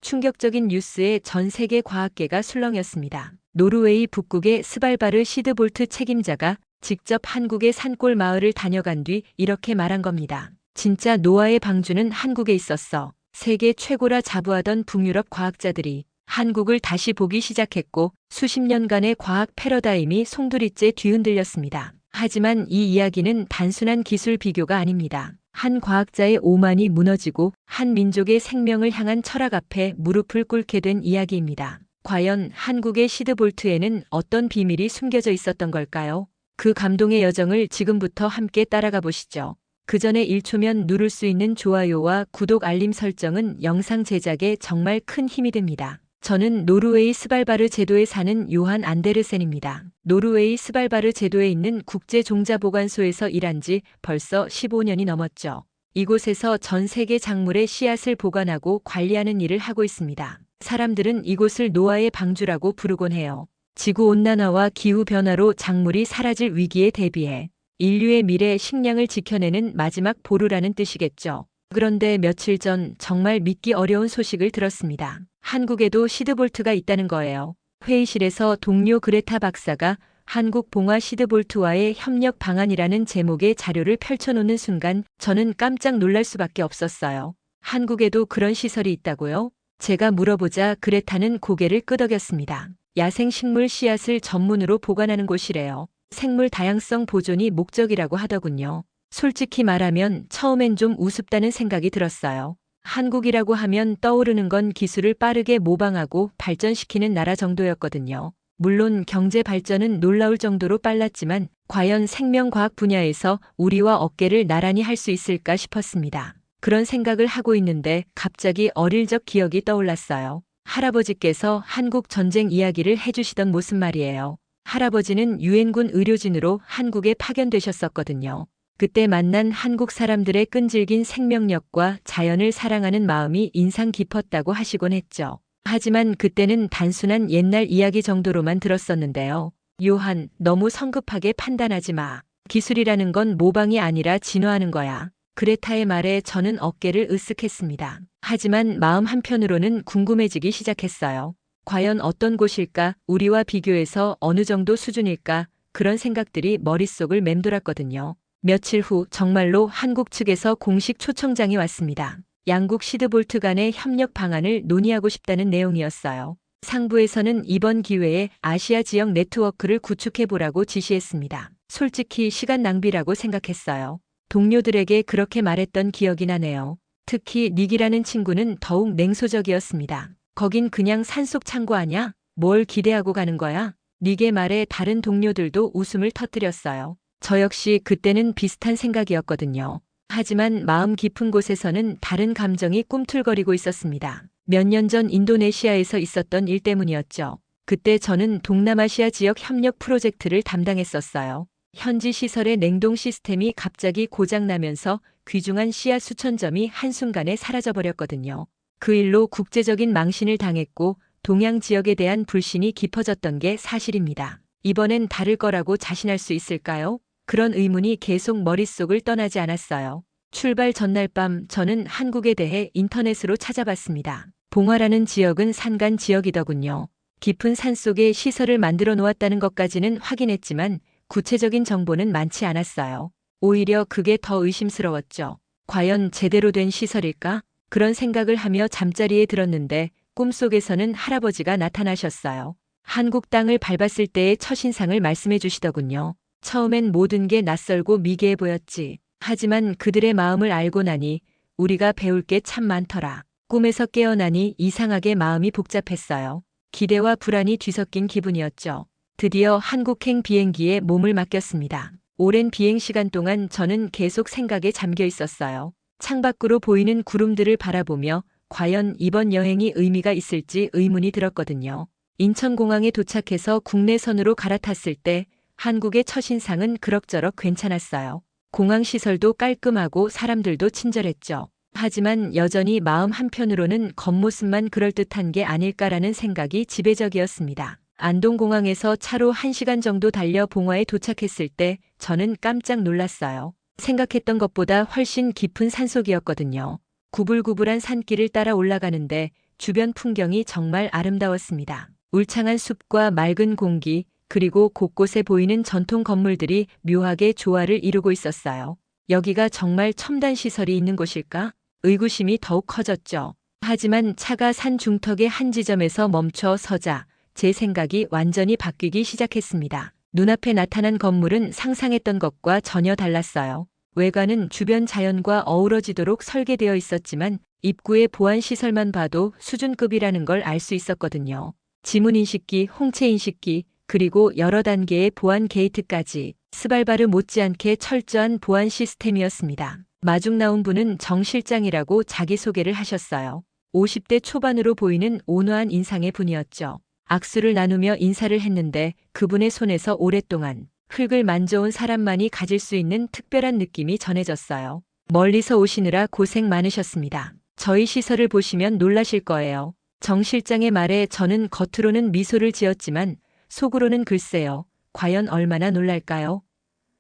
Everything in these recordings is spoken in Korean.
충격적인 뉴스에 전 세계 과학계가 술렁였습니다. 노르웨이 북극의 스발바르 시드볼트 책임자가 직접 한국의 산골 마을을 다녀간 뒤 이렇게 말한 겁니다. 진짜 노아의 방주는 한국에 있었어. 세계 최고라 자부하던 북유럽 과학자들이 한국을 다시 보기 시작했고 수십 년간의 과학 패러다임이 송두리째 뒤흔들렸습니다. 하지만 이 이야기는 단순한 기술 비교가 아닙니다. 한 과학자의 오만이 무너지고 한 민족의 생명을 향한 철학 앞에 무릎을 꿇게 된 이야기입니다. 과연 한국의 시드볼트에는 어떤 비밀이 숨겨져 있었던 걸까요? 그 감동의 여정을 지금부터 함께 따라가 보시죠. 그 전에 1초면 누를 수 있는 좋아요와 구독 알림 설정은 영상 제작에 정말 큰 힘이 됩니다. 저는 노르웨이 스발바르 제도에 사는 요한 안데르센입니다. 노르웨이 스발바르 제도에 있는 국제종자보관소에서 일한 지 벌써 15년이 넘었죠. 이곳에서 전 세계 작물의 씨앗을 보관하고 관리하는 일을 하고 있습니다. 사람들은 이곳을 노아의 방주라고 부르곤 해요. 지구온난화와 기후변화로 작물이 사라질 위기에 대비해 인류의 미래 식량을 지켜내는 마지막 보루라는 뜻이겠죠. 그런데 며칠 전 정말 믿기 어려운 소식을 들었습니다. 한국에도 시드볼트가 있다는 거예요. 회의실에서 동료 그레타 박사가 한국 봉화 시드볼트와의 협력 방안이라는 제목의 자료를 펼쳐놓는 순간 저는 깜짝 놀랄 수밖에 없었어요. 한국에도 그런 시설이 있다고요? 제가 물어보자 그레타는 고개를 끄덕였습니다. 야생식물 씨앗을 전문으로 보관하는 곳이래요. 생물 다양성 보존이 목적이라고 하더군요. 솔직히 말하면 처음엔 좀 우습다는 생각이 들었어요. 한국이라고 하면 떠오르는 건 기술을 빠르게 모방하고 발전시키는 나라 정도였거든요. 물론 경제 발전은 놀라울 정도로 빨랐지만 과연 생명과학 분야에서 우리와 어깨를 나란히 할 수 있을까 싶었습니다. 그런 생각을 하고 있는데 갑자기 어릴 적 기억이 떠올랐어요. 할아버지께서 한국 전쟁 이야기를 해주시던 모습 말이에요. 할아버지는 유엔군 의료진으로 한국에 파견되셨었거든요. 그때 만난 한국 사람들의 끈질긴 생명력과 자연을 사랑하는 마음이 인상 깊었다고 하시곤 했죠. 하지만 그때는 단순한 옛날 이야기 정도로만 들었었는데요. 요한, 너무 성급하게 판단하지 마. 기술이라는 건 모방이 아니라 진화하는 거야. 그레타의 말에 저는 어깨를 으쓱했습니다. 하지만 마음 한편으로는 궁금해지기 시작했어요. 과연 어떤 곳일까? 우리와 비교해서 어느 정도 수준일까? 그런 생각들이 머릿속을 맴돌았거든요. 며칠 후 정말로 한국 측에서 공식 초청장이 왔습니다. 양국 시드볼트 간의 협력 방안을 논의하고 싶다는 내용이었어요. 상부에서는 이번 기회에 아시아 지역 네트워크를 구축해보라고 지시했습니다. 솔직히 시간 낭비라고 생각했어요. 동료들에게 그렇게 말했던 기억이 나네요. 특히 닉이라는 친구는 더욱 냉소적이었습니다. 거긴 그냥 산속 창고 아냐? 뭘 기대하고 가는 거야? 닉의 말에 다른 동료들도 웃음을 터뜨렸어요. 저 역시 그때는 비슷한 생각이었거든요. 하지만 마음 깊은 곳에서는 다른 감정이 꿈틀거리고 있었습니다. 몇 년 전 인도네시아에서 있었던 일 때문이었죠. 그때 저는 동남아시아 지역 협력 프로젝트를 담당했었어요. 현지 시설의 냉동 시스템이 갑자기 고장나면서 귀중한 씨앗 수천 점이 한순간에 사라져버렸거든요. 그 일로 국제적인 망신을 당했고 동양 지역에 대한 불신이 깊어졌던 게 사실입니다. 이번엔 다를 거라고 자신할 수 있을까요? 그런 의문이 계속 머릿속을 떠나지 않았어요. 출발 전날 밤 저는 한국에 대해 인터넷으로 찾아봤습니다. 봉화라는 지역은 산간 지역이더군요. 깊은 산속에 시설을 만들어 놓았다는 것까지는 확인했지만 구체적인 정보는 많지 않았어요. 오히려 그게 더 의심스러웠죠. 과연 제대로 된 시설일까? 그런 생각을 하며 잠자리에 들었는데 꿈속에서는 할아버지가 나타나셨어요. 한국 땅을 밟았을 때의 첫인상을 말씀해 주시더군요. 처음엔 모든 게 낯설고 미개해 보였지. 하지만 그들의 마음을 알고 나니 우리가 배울 게 참 많더라. 꿈에서 깨어나니 이상하게 마음이 복잡했어요. 기대와 불안이 뒤섞인 기분이었죠. 드디어 한국행 비행기에 몸을 맡겼습니다. 오랜 비행 시간 동안 저는 계속 생각에 잠겨 있었어요. 창밖으로 보이는 구름들을 바라보며 과연 이번 여행이 의미가 있을지 의문이 들었거든요. 인천공항에 도착해서 국내선으로 갈아탔을 때 한국의 첫인상은 그럭저럭 괜찮았어요. 공항 시설도 깔끔하고 사람들도 친절했죠. 하지만 여전히 마음 한편으로는 겉모습만 그럴듯한 게 아닐까라는 생각이 지배적이었습니다. 안동공항에서 차로 1시간 정도 달려 봉화에 도착했을 때 저는 깜짝 놀랐어요. 생각했던 것보다 훨씬 깊은 산속이었거든요. 구불구불한 산길을 따라 올라가는데 주변 풍경이 정말 아름다웠습니다. 울창한 숲과 맑은 공기, 그리고 곳곳에 보이는 전통 건물들이 묘하게 조화를 이루고 있었어요. 여기가 정말 첨단 시설이 있는 곳일까? 의구심이 더욱 커졌죠. 하지만 차가 산 중턱의 한 지점에서 멈춰 서자 제 생각이 완전히 바뀌기 시작했습니다. 눈앞에 나타난 건물은 상상했던 것과 전혀 달랐어요. 외관은 주변 자연과 어우러지도록 설계되어 있었지만 입구의 보안 시설만 봐도 수준급이라는 걸 알 수 있었거든요. 지문 인식기, 홍채 인식기, 그리고 여러 단계의 보안 게이트까지 스발바르 못지않게 철저한 보안 시스템이었습니다. 마중 나온 분은 정 실장이라고 자기소개를 하셨어요. 50대 초반으로 보이는 온화한 인상의 분이었죠. 악수를 나누며 인사를 했는데 그분의 손에서 오랫동안 흙을 만져온 사람만이 가질 수 있는 특별한 느낌이 전해졌어요. 멀리서 오시느라 고생 많으셨습니다. 저희 시설을 보시면 놀라실 거예요. 정 실장의 말에 저는 겉으로는 미소를 지었지만 속으로는 글쎄요, 과연 얼마나 놀랄까요?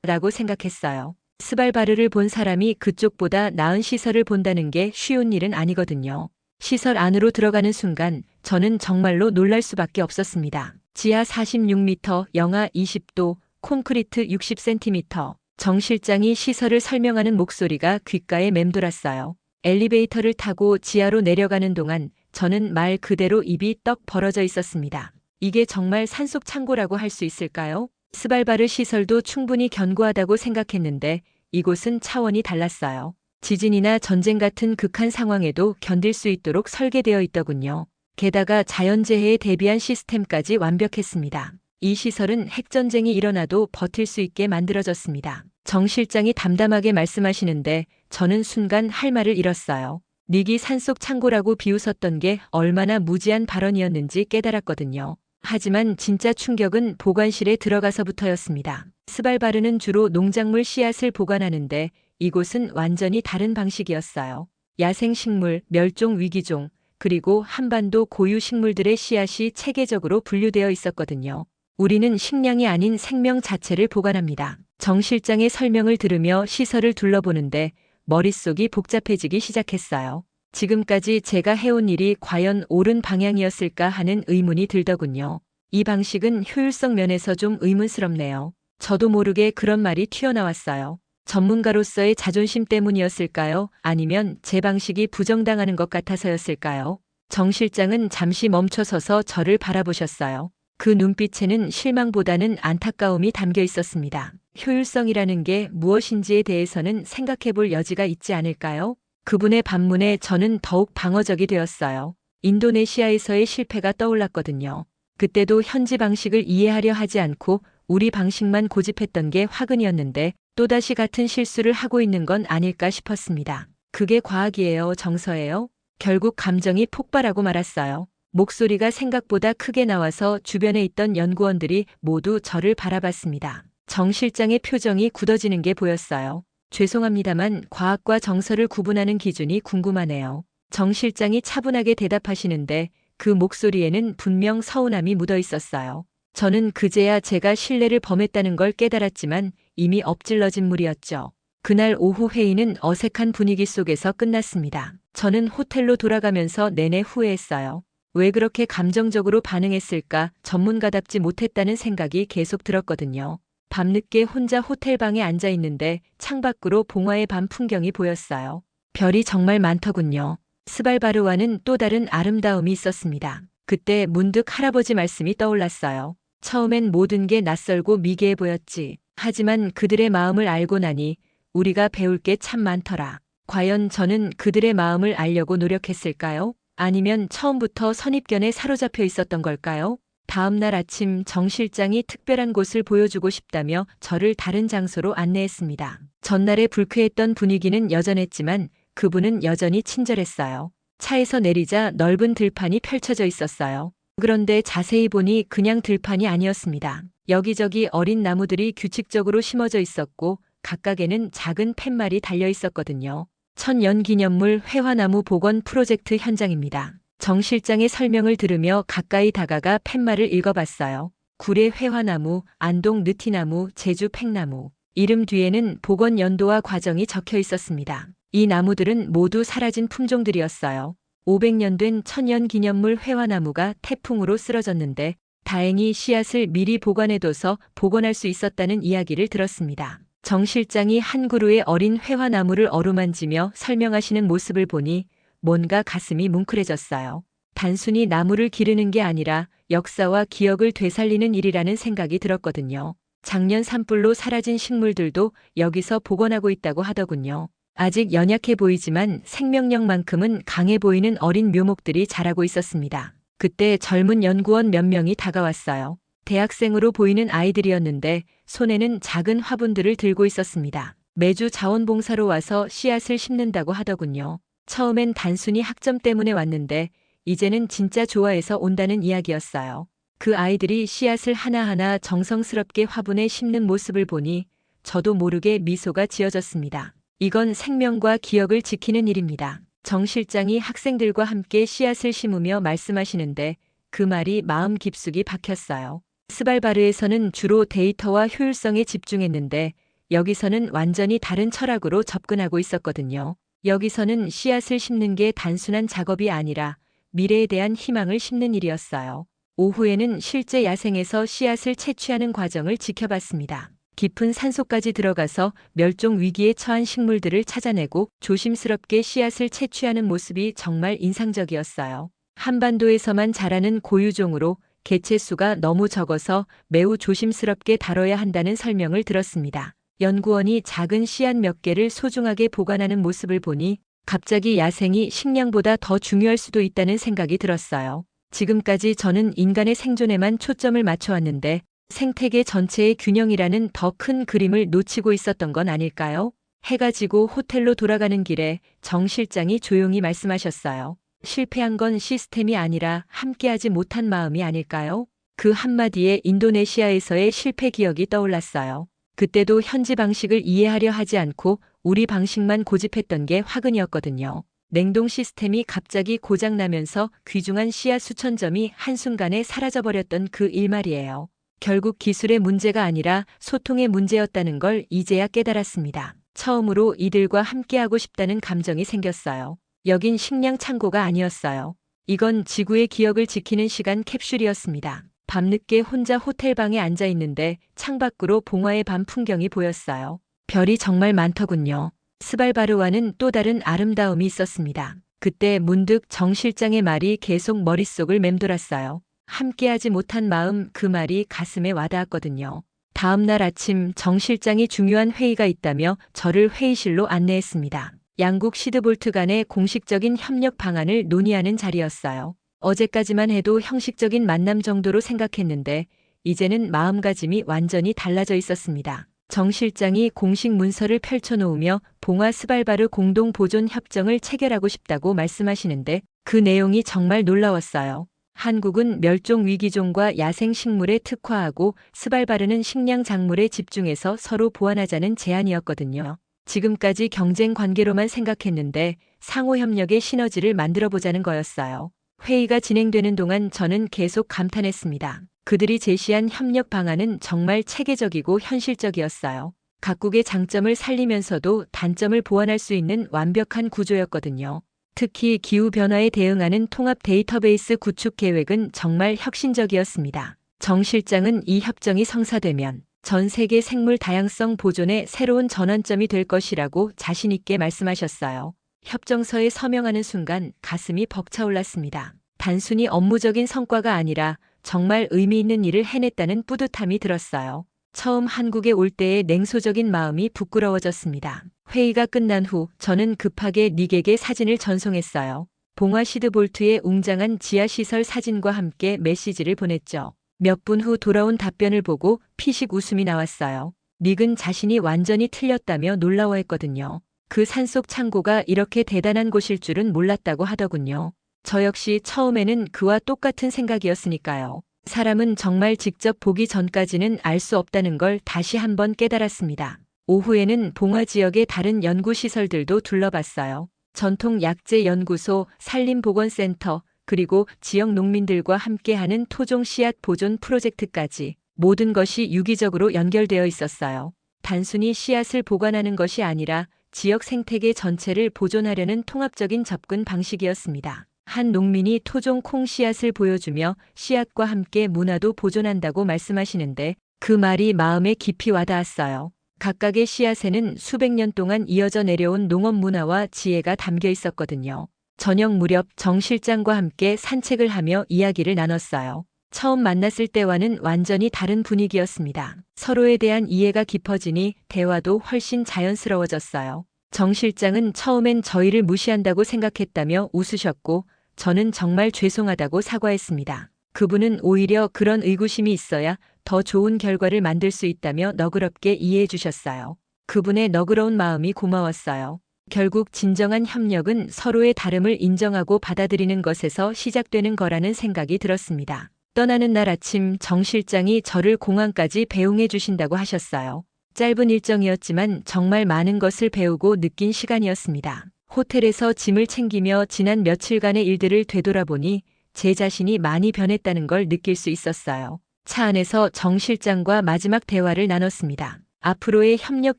라고 생각했어요. 스발바르를 본 사람이 그쪽보다 나은 시설을 본다는 게 쉬운 일은 아니거든요. 시설 안으로 들어가는 순간 저는 정말로 놀랄 수밖에 없었습니다. 지하 46m, 영하 20도, 콘크리트 60cm. 정 실장이 시설을 설명하는 목소리가 귓가에 맴돌았어요. 엘리베이터를 타고 지하로 내려가는 동안 저는 말 그대로 입이 떡 벌어져 있었습니다. 이게 정말 산속 창고라고 할 수 있을까요? 스발바르 시설도 충분히 견고하다고 생각했는데 이곳은 차원이 달랐어요. 지진이나 전쟁 같은 극한 상황에도 견딜 수 있도록 설계되어 있더군요. 게다가 자연재해에 대비한 시스템까지 완벽했습니다. 이 시설은 핵전쟁이 일어나도 버틸 수 있게 만들어졌습니다. 정 실장이 담담하게 말씀하시는데 저는 순간 할 말을 잃었어요. 닉이 산속 창고라고 비웃었던 게 얼마나 무지한 발언이었는지 깨달았거든요. 하지만 진짜 충격은 보관실에 들어가서부터였습니다. 스발바르는 주로 농작물 씨앗을 보관하는데 이곳은 완전히 다른 방식이었어요. 야생식물, 멸종 위기종, 그리고 한반도 고유 식물들의 씨앗이 체계적으로 분류되어 있었거든요. 우리는 식량이 아닌 생명 자체를 보관합니다. 정 실장의 설명을 들으며 시설을 둘러보는데 머릿속이 복잡해지기 시작했어요. 지금까지 제가 해온 일이 과연 옳은 방향이었을까 하는 의문이 들더군요. 이 방식은 효율성 면에서 좀 의문스럽네요. 저도 모르게 그런 말이 튀어나왔어요. 전문가로서의 자존심 때문이었을까요? 아니면 제 방식이 부정당하는 것 같아서였을까요? 정 실장은 잠시 멈춰서서 저를 바라보셨어요. 그 눈빛에는 실망보다는 안타까움이 담겨 있었습니다. 효율성이라는 게 무엇인지에 대해서는 생각해 볼 여지가 있지 않을까요? 그분의 반문에 저는 더욱 방어적이 되었어요. 인도네시아에서의 실패가 떠올랐거든요. 그때도 현지 방식을 이해하려 하지 않고 우리 방식만 고집했던 게 화근이었는데 또다시 같은 실수를 하고 있는 건 아닐까 싶었습니다. 그게 과학이에요, 정서예요? 결국 감정이 폭발하고 말았어요. 목소리가 생각보다 크게 나와서 주변에 있던 연구원들이 모두 저를 바라봤습니다. 정 실장의 표정이 굳어지는 게 보였어요. 죄송합니다만 과학과 정서를 구분하는 기준이 궁금하네요. 정 실장이 차분하게 대답하시는데 그 목소리에는 분명 서운함이 묻어 있었어요. 저는 그제야 제가 신뢰를 범했다는 걸 깨달았지만 이미 엎질러진 물이었죠. 그날 오후 회의는 어색한 분위기 속에서 끝났습니다. 저는 호텔로 돌아가면서 내내 후회했어요. 왜 그렇게 감정적으로 반응했을까? 전문가답지 못했다는 생각이 계속 들었거든요. 밤늦게 혼자 호텔방에 앉아 있는데 창밖으로 봉화의 밤 풍경이 보였어요. 별이 정말 많더군요. 스발바르와는 또 다른 아름다움이 있었습니다. 그때 문득 할아버지 말씀이 떠올랐어요. 처음엔 모든 게 낯설고 미개해 보였지. 하지만 그들의 마음을 알고 나니 우리가 배울 게 참 많더라. 과연 저는 그들의 마음을 알려고 노력했을까요? 아니면 처음부터 선입견에 사로잡혀 있었던 걸까요? 다음 날 아침 정 실장이 특별한 곳을 보여주고 싶다며 저를 다른 장소로 안내했습니다. 전날에 불쾌했던 분위기는 여전했지만 그분은 여전히 친절했어요. 차에서 내리자 넓은 들판이 펼쳐져 있었어요. 그런데 자세히 보니 그냥 들판이 아니었습니다. 여기저기 어린 나무들이 규칙적으로 심어져 있었고 각각에는 작은 팻말이 달려 있었거든요. 천연기념물 회화나무 복원 프로젝트 현장입니다. 정 실장의 설명을 들으며 가까이 다가가 팻말을 읽어봤어요. 구례 회화나무, 안동 느티나무, 제주 팽나무. 이름 뒤에는 복원 연도와 과정이 적혀 있었습니다. 이 나무들은 모두 사라진 품종들이었어요. 500년 된 천연 기념물 회화나무가 태풍으로 쓰러졌는데 다행히 씨앗을 미리 보관해둬서 복원할 수 있었다는 이야기를 들었습니다. 정 실장이 한 그루의 어린 회화나무를 어루만지며 설명하시는 모습을 보니 뭔가 가슴이 뭉클해졌어요. 단순히 나무를 기르는 게 아니라 역사와 기억을 되살리는 일이라는 생각이 들었거든요. 작년 산불로 사라진 식물들도 여기서 복원하고 있다고 하더군요. 아직 연약해 보이지만 생명력만큼은 강해 보이는 어린 묘목들이 자라고 있었습니다. 그때 젊은 연구원 몇 명이 다가왔어요. 대학생으로 보이는 아이들이었는데 손에는 작은 화분들을 들고 있었습니다. 매주 자원봉사로 와서 씨앗을 심는다고 하더군요. 처음엔 단순히 학점 때문에 왔는데 이제는 진짜 좋아해서 온다는 이야기였어요. 그 아이들이 씨앗을 하나하나 정성스럽게 화분에 심는 모습을 보니 저도 모르게 미소가 지어졌습니다. 이건 생명과 기억을 지키는 일입니다. 정 실장이 학생들과 함께 씨앗을 심으며 말씀하시는데 그 말이 마음 깊숙이 박혔어요. 스발바르에서는 주로 데이터와 효율성에 집중했는데 여기서는 완전히 다른 철학으로 접근하고 있었거든요. 여기서는 씨앗을 심는 게 단순한 작업이 아니라 미래에 대한 희망을 심는 일이었어요. 오후에는 실제 야생에서 씨앗을 채취하는 과정을 지켜봤습니다. 깊은 산속까지 들어가서 멸종 위기에 처한 식물들을 찾아내고 조심스럽게 씨앗을 채취하는 모습이 정말 인상적이었어요. 한반도에서만 자라는 고유종으로 개체수가 너무 적어서 매우 조심스럽게 다뤄야 한다는 설명을 들었습니다. 연구원이 작은 씨앗 몇 개를 소중하게 보관하는 모습을 보니 갑자기 야생이 식량보다 더 중요할 수도 있다는 생각이 들었어요. 지금까지 저는 인간의 생존에만 초점을 맞춰왔는데 생태계 전체의 균형이라는 더 큰 그림을 놓치고 있었던 건 아닐까요? 해가 지고 호텔로 돌아가는 길에 정 실장이 조용히 말씀하셨어요. 실패한 건 시스템이 아니라 함께하지 못한 마음이 아닐까요? 그 한마디에 인도네시아에서의 실패 기억이 떠올랐어요. 그때도 현지 방식을 이해하려 하지 않고 우리 방식만 고집했던 게 화근이었거든요. 냉동 시스템이 갑자기 고장나면서 귀중한 씨앗 수천 점이 한순간에 사라져버렸던 그 일말이에요. 결국 기술의 문제가 아니라 소통의 문제였다는 걸 이제야 깨달았습니다. 처음으로 이들과 함께하고 싶다는 감정이 생겼어요. 여긴 식량 창고가 아니었어요. 이건 지구의 기억을 지키는 시간 캡슐이었습니다. 밤늦게 혼자 호텔방에 앉아 있는데 창밖으로 봉화의 밤 풍경이 보였어요. 별이 정말 많더군요. 스발바르와는 또 다른 아름다움이 있었습니다. 그때 문득 정 실장의 말이 계속 머릿속을 맴돌았어요. 함께하지 못한 마음, 그 말이 가슴에 와닿았거든요. 다음 날 아침 정 실장이 중요한 회의가 있다며 저를 회의실로 안내했습니다. 양국 시드볼트 간의 공식적인 협력 방안을 논의하는 자리였어요. 어제까지만 해도 형식적인 만남 정도로 생각했는데 이제는 마음가짐이 완전히 달라져 있었습니다. 정 실장이 공식 문서를 펼쳐놓으며 봉화 스발바르 공동 보존 협정을 체결하고 싶다고 말씀하시는데 그 내용이 정말 놀라웠어요. 한국은 멸종 위기종과 야생 식물에 특화하고 스발바르는 식량 작물에 집중해서 서로 보완하자는 제안이었거든요. 지금까지 경쟁 관계로만 생각했는데 상호협력의 시너지를 만들어보자는 거였어요. 회의가 진행되는 동안 저는 계속 감탄했습니다. 그들이 제시한 협력 방안은 정말 체계적이고 현실적이었어요. 각국의 장점을 살리면서도 단점을 보완할 수 있는 완벽한 구조였거든요. 특히 기후변화에 대응하는 통합 데이터베이스 구축 계획은 정말 혁신적이었습니다. 정 실장은 이 협정이 성사되면 전 세계 생물 다양성 보존의 새로운 전환점이 될 것이라고 자신 있게 말씀하셨어요. 협정서에 서명하는 순간 가슴이 벅차올랐습니다. 단순히 업무적인 성과가 아니라 정말 의미 있는 일을 해냈다는 뿌듯함이 들었어요. 처음 한국에 올 때의 냉소적인 마음이 부끄러워졌습니다. 회의가 끝난 후 저는 급하게 닉에게 사진을 전송했어요. 봉화 시드볼트의 웅장한 지하시설 사진과 함께 메시지를 보냈죠. 몇 분 후 돌아온 답변을 보고 피식 웃음이 나왔어요. 닉은 자신이 완전히 틀렸다며 놀라워했거든요. 그 산속 창고가 이렇게 대단한 곳일 줄은 몰랐다고 하더군요. 저 역시 처음에는 그와 똑같은 생각이었으니까요. 사람은 정말 직접 보기 전까지는 알 수 없다는 걸 다시 한번 깨달았습니다. 오후에는 봉화 지역의 다른 연구시설들도 둘러봤어요. 전통 약재 연구소, 산림보건센터, 그리고 지역 농민들과 함께하는 토종 씨앗 보존 프로젝트까지 모든 것이 유기적으로 연결되어 있었어요. 단순히 씨앗을 보관하는 것이 아니라 지역 생태계 전체를 보존하려는 통합적인 접근 방식이었습니다. 한 농민이 토종 콩 씨앗을 보여주며 씨앗과 함께 문화도 보존한다고 말씀하시는데 그 말이 마음에 깊이 와닿았어요. 각각의 씨앗에는 수백 년 동안 이어져 내려온 농업 문화와 지혜가 담겨 있었거든요. 저녁 무렵 정 실장과 함께 산책을 하며 이야기를 나눴어요. 처음 만났을 때와는 완전히 다른 분위기였습니다. 서로에 대한 이해가 깊어지니 대화도 훨씬 자연스러워졌어요. 정 실장은 처음엔 저희를 무시한다고 생각했다며 웃으셨고 저는 정말 죄송하다고 사과했습니다. 그분은 오히려 그런 의구심이 있어야 더 좋은 결과를 만들 수 있다며 너그럽게 이해해 주셨어요. 그분의 너그러운 마음이 고마웠어요. 결국 진정한 협력은 서로의 다름을 인정하고 받아들이는 것에서 시작되는 거라는 생각이 들었습니다. 떠나는 날 아침 정 실장이 저를 공항까지 배웅해 주신다고 하셨어요. 짧은 일정이었지만 정말 많은 것을 배우고 느낀 시간이었습니다. 호텔에서 짐을 챙기며 지난 며칠간의 일들을 되돌아보니 제 자신이 많이 변했다는 걸 느낄 수 있었어요. 차 안에서 정 실장과 마지막 대화를 나눴습니다. 앞으로의 협력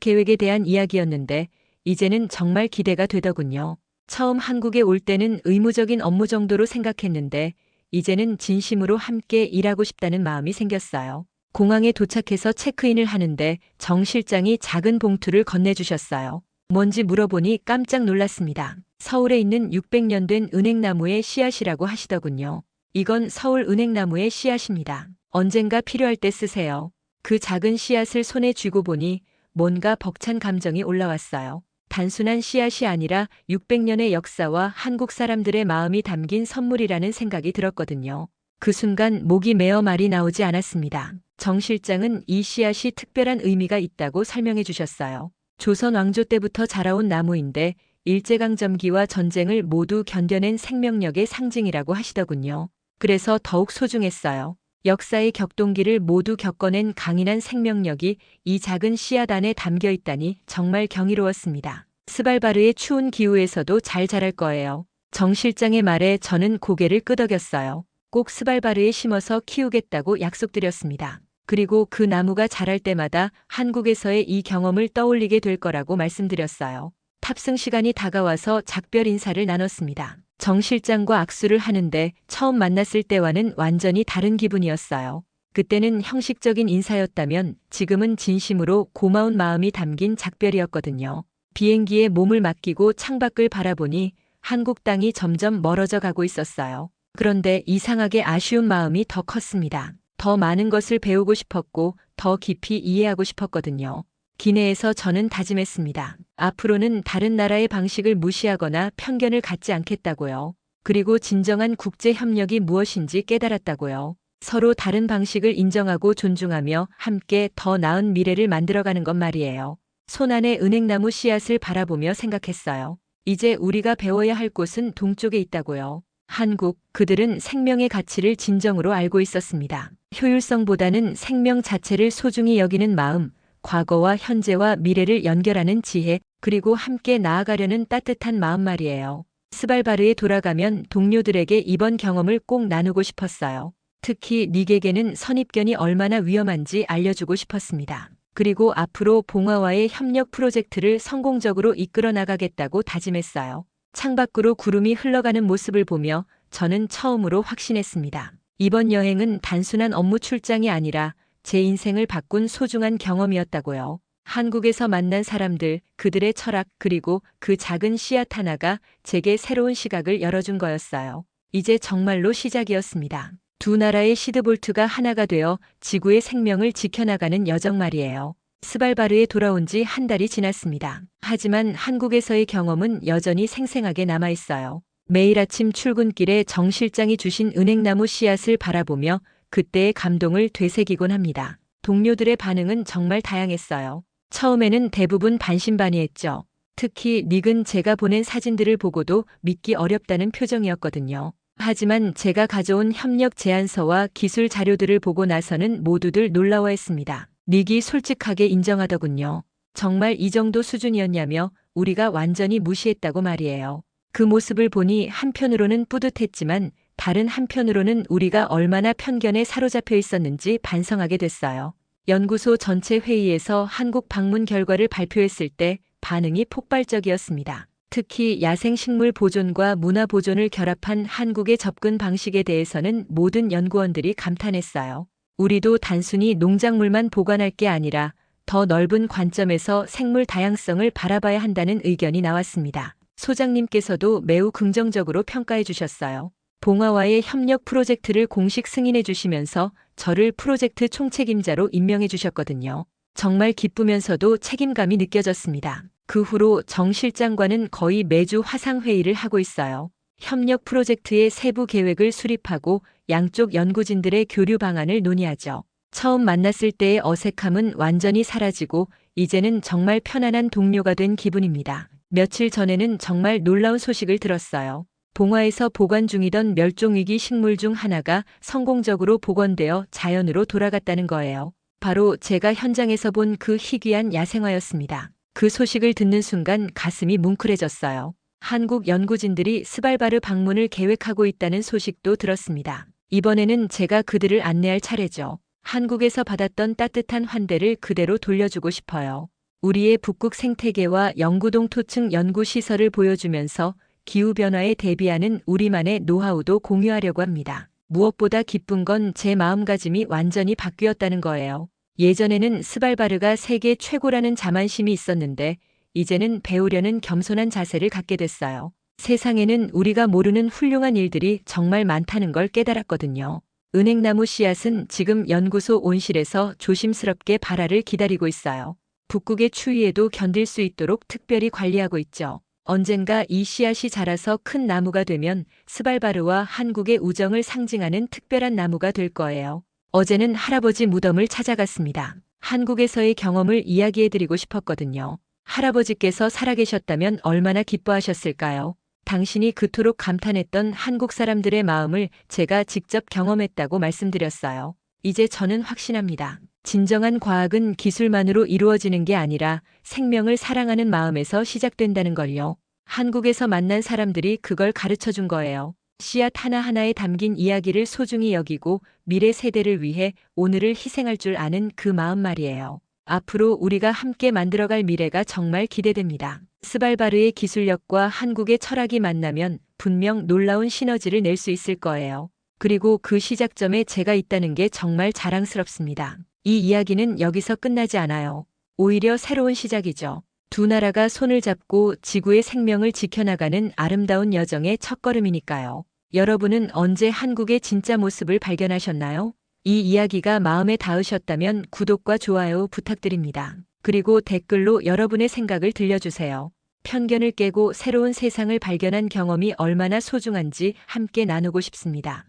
계획에 대한 이야기였는데 이제는 정말 기대가 되더군요. 처음 한국에 올 때는 의무적인 업무 정도로 생각했는데 이제는 진심으로 함께 일하고 싶다는 마음이 생겼어요. 공항에 도착해서 체크인을 하는데 정 실장이 작은 봉투를 건네주셨어요. 뭔지 물어보니 깜짝 놀랐습니다. 서울에 있는 600년 된 은행나무의 씨앗이라고 하시더군요. 이건 서울 은행나무의 씨앗입니다. 언젠가 필요할 때 쓰세요. 그 작은 씨앗을 손에 쥐고 보니 뭔가 벅찬 감정이 올라왔어요. 단순한 씨앗이 아니라 600년의 역사와 한국 사람들의 마음이 담긴 선물이라는 생각이 들었거든요. 그 순간 목이 메어 말이 나오지 않았습니다. 정 실장은 이 씨앗이 특별한 의미가 있다고 설명해 주셨어요. 조선 왕조 때부터 자라온 나무인데 일제강점기와 전쟁을 모두 견뎌낸 생명력의 상징이라고 하시더군요. 그래서 더욱 소중했어요. 역사의 격동기를 모두 겪어낸 강인한 생명력이 이 작은 씨앗 안에 담겨 있다니 정말 경이로웠습니다. 스발바르의 추운 기후에서도 잘 자랄 거예요. 정 실장의 말에 저는 고개를 끄덕였어요. 꼭 스발바르에 심어서 키우겠다고 약속드렸습니다. 그리고 그 나무가 자랄 때마다 한국에서의 이 경험을 떠올리게 될 거라고 말씀드렸어요. 탑승 시간이 다가와서 작별 인사를 나눴습니다. 정 실장과 악수를 하는데 처음 만났을 때와는 완전히 다른 기분이었어요. 그때는 형식적인 인사였다면 지금은 진심으로 고마운 마음이 담긴 작별이었거든요. 비행기에 몸을 맡기고 창밖을 바라보니 한국 땅이 점점 멀어져 가고 있었어요. 그런데 이상하게 아쉬운 마음이 더 컸습니다. 더 많은 것을 배우고 싶었고 더 깊이 이해하고 싶었거든요. 기내에서 저는 다짐했습니다. 앞으로는 다른 나라의 방식을 무시하거나 편견을 갖지 않겠다고요. 그리고 진정한 국제 협력이 무엇인지 깨달았다고요. 서로 다른 방식을 인정하고 존중하며 함께 더 나은 미래를 만들어가는 것 말이에요. 손안의 은행나무 씨앗을 바라보며 생각했어요. 이제 우리가 배워야 할 곳은 동쪽에 있다고요. 한국, 그들은 생명의 가치를 진정으로 알고 있었습니다. 효율성보다는 생명 자체를 소중히 여기는 마음, 과거와 현재와 미래를 연결하는 지혜, 그리고 함께 나아가려는 따뜻한 마음 말이에요. 스발바르에 돌아가면 동료들에게 이번 경험을 꼭 나누고 싶었어요. 특히 닉에게는 선입견이 얼마나 위험한지 알려주고 싶었습니다. 그리고 앞으로 봉화와의 협력 프로젝트를 성공적으로 이끌어 나가겠다고 다짐했어요. 창밖으로 구름이 흘러가는 모습을 보며 저는 처음으로 확신했습니다. 이번 여행은 단순한 업무 출장이 아니라 제 인생을 바꾼 소중한 경험이었다고요. 한국에서 만난 사람들, 그들의 철학, 그리고 그 작은 씨앗 하나가 제게 새로운 시각을 열어준 거였어요. 이제 정말로 시작이었습니다. 두 나라의 시드볼트가 하나가 되어 지구의 생명을 지켜나가는 여정 말이에요. 스발바르에 돌아온 지 한 달이 지났습니다. 하지만 한국에서의 경험은 여전히 생생하게 남아있어요. 매일 아침 출근길에 정 실장이 주신 은행나무 씨앗을 바라보며 그때의 감동을 되새기곤 합니다. 동료들의 반응은 정말 다양했어요. 처음에는 대부분 반신반의했죠. 특히 닉은 제가 보낸 사진들을 보고도 믿기 어렵다는 표정이었거든요. 하지만 제가 가져온 협력 제안서와 기술 자료들을 보고 나서는 모두들 놀라워했습니다. 닉이 솔직하게 인정하더군요. 정말 이 정도 수준이었냐며 우리가 완전히 무시했다고 말이에요. 그 모습을 보니 한편으로는 뿌듯했지만 다른 한편으로는 우리가 얼마나 편견에 사로잡혀 있었는지 반성하게 됐어요. 연구소 전체 회의에서 한국 방문 결과를 발표했을 때 반응이 폭발적이었습니다. 특히 야생식물 보존과 문화 보존을 결합한 한국의 접근 방식에 대해서는 모든 연구원들이 감탄했어요. 우리도 단순히 농작물만 보관할 게 아니라 더 넓은 관점에서 생물 다양성을 바라봐야 한다는 의견이 나왔습니다. 소장님께서도 매우 긍정적으로 평가해 주셨어요. 봉화와의 협력 프로젝트를 공식 승인해 주시면서 저를 프로젝트 총책임자로 임명해 주셨거든요. 정말 기쁘면서도 책임감이 느껴졌습니다. 그 후로 정 실장과는 거의 매주 화상회의를 하고 있어요. 협력 프로젝트의 세부 계획을 수립하고 양쪽 연구진들의 교류 방안을 논의하죠. 처음 만났을 때의 어색함은 완전히 사라지고 이제는 정말 편안한 동료가 된 기분입니다. 며칠 전에는 정말 놀라운 소식을 들었어요. 봉화에서 보관 중이던 멸종위기 식물 중 하나가 성공적으로 복원되어 자연으로 돌아갔다는 거예요. 바로 제가 현장에서 본 그 희귀한 야생화였습니다. 그 소식을 듣는 순간 가슴이 뭉클해졌어요. 한국 연구진들이 스발바르 방문을 계획하고 있다는 소식도 들었습니다. 이번에는 제가 그들을 안내할 차례죠. 한국에서 받았던 따뜻한 환대를 그대로 돌려주고 싶어요. 우리의 북극 생태계와 영구동 토층 연구시설을 보여주면서 기후변화에 대비하는 우리만의 노하우도 공유하려고 합니다. 무엇보다 기쁜 건 제 마음가짐이 완전히 바뀌었다는 거예요. 예전에는 스발바르가 세계 최고라는 자만심이 있었는데 이제는 배우려는 겸손한 자세를 갖게 됐어요. 세상에는 우리가 모르는 훌륭한 일들이 정말 많다는 걸 깨달았거든요. 은행나무 씨앗은 지금 연구소 온실에서 조심스럽게 발화를 기다리고 있어요. 북극의 추위에도 견딜 수 있도록 특별히 관리하고 있죠. 언젠가 이 씨앗이 자라서 큰 나무가 되면 스발바르와 한국의 우정을 상징하는 특별한 나무가 될 거예요. 어제는 할아버지 무덤을 찾아갔습니다. 한국에서의 경험을 이야기해드리고 싶었거든요. 할아버지께서 살아계셨다면 얼마나 기뻐하셨을까요? 당신이 그토록 감탄했던 한국 사람들의 마음을 제가 직접 경험했다고 말씀드렸어요. 이제 저는 확신합니다. 진정한 과학은 기술만으로 이루어지는 게 아니라 생명을 사랑하는 마음에서 시작된다는 걸요. 한국에서 만난 사람들이 그걸 가르쳐 준 거예요. 씨앗 하나하나에 담긴 이야기를 소중히 여기고 미래 세대를 위해 오늘을 희생할 줄 아는 그 마음 말이에요. 앞으로 우리가 함께 만들어갈 미래가 정말 기대됩니다. 스발바르의 기술력과 한국의 철학이 만나면 분명 놀라운 시너지를 낼 수 있을 거예요. 그리고 그 시작점에 제가 있다는 게 정말 자랑스럽습니다. 이 이야기는 여기서 끝나지 않아요. 오히려 새로운 시작이죠. 두 나라가 손을 잡고 지구의 생명을 지켜나가는 아름다운 여정의 첫걸음이니까요. 여러분은 언제 한국의 진짜 모습을 발견하셨나요? 이 이야기가 마음에 닿으셨다면 구독과 좋아요 부탁드립니다. 그리고 댓글로 여러분의 생각을 들려주세요. 편견을 깨고 새로운 세상을 발견한 경험이 얼마나 소중한지 함께 나누고 싶습니다.